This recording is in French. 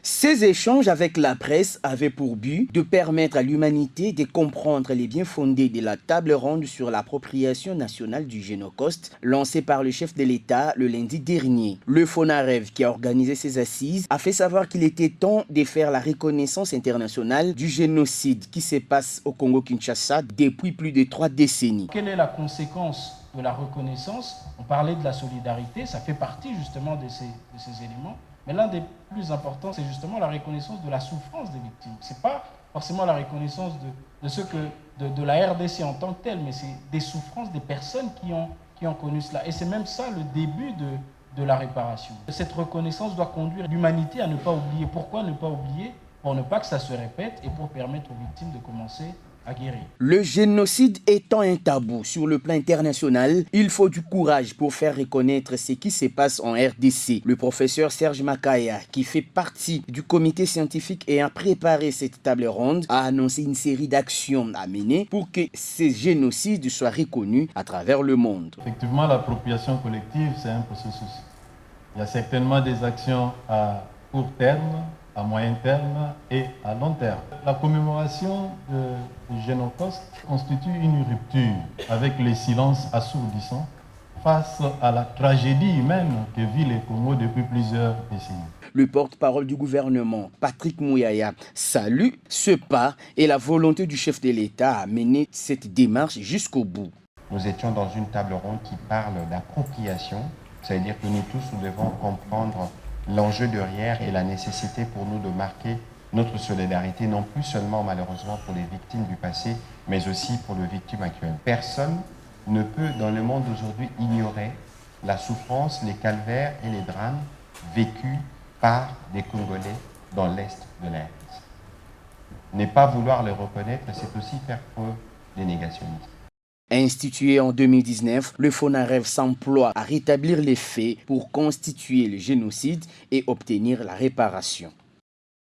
Ces échanges avec la presse avaient pour but de permettre à l'humanité de comprendre les biens fondés de la table ronde sur l'appropriation nationale du Génocoste lancée par le chef de l'État le lundi dernier. Le FONAREV, qui a organisé ces assises, a fait savoir qu'il était temps de faire la reconnaissance internationale du génocide qui se passe au Congo-Kinshasa depuis plus de 3 décennies. Quelle est la conséquence de la reconnaissance? On parlait de la solidarité, ça fait partie justement de ces éléments. Mais l'un des plus importants, c'est justement la reconnaissance de la souffrance des victimes. Ce n'est pas forcément la reconnaissance de la RDC en tant que telle, mais c'est des souffrances des personnes qui ont connu cela. Et c'est même ça le début de la réparation. Cette reconnaissance doit conduire l'humanité à ne pas oublier. Pourquoi ne pas oublier? Pour ne pas que ça se répète et pour permettre aux victimes de commencer à guérir. Le génocide étant un tabou sur le plan international, il faut du courage pour faire reconnaître ce qui se passe en RDC. Le professeur Serge Makaya, qui fait partie du comité scientifique ayant préparé cette table ronde, a annoncé une série d'actions à mener pour que ces génocides soient reconnus à travers le monde. Effectivement, l'appropriation collective, c'est un processus. Il y a certainement des actions à court terme, à moyen terme et à long terme. La commémoration du Génocoste constitue une rupture avec le silence assourdissant face à la tragédie humaine que vit le Congo depuis plusieurs décennies. Le porte-parole du gouvernement, Patrick Mouyaya, salue ce pas et la volonté du chef de l'État à mener cette démarche jusqu'au bout. Nous étions dans une table ronde qui parle d'appropriation, c'est-à-dire que nous tous, nous devons comprendre l'enjeu derrière et la nécessité pour nous de marquer notre solidarité, non plus seulement malheureusement pour les victimes du passé, mais aussi pour les victimes actuelles. Personne ne peut dans le monde d'aujourd'hui ignorer la souffrance, les calvaires et les drames vécus par des Congolais dans l'Est de la RDC. Ne pas vouloir le reconnaître, c'est aussi faire preuve de négationnisme. Institué en 2019, le FONAREV s'emploie à rétablir les faits pour constituer le génocide et obtenir la réparation.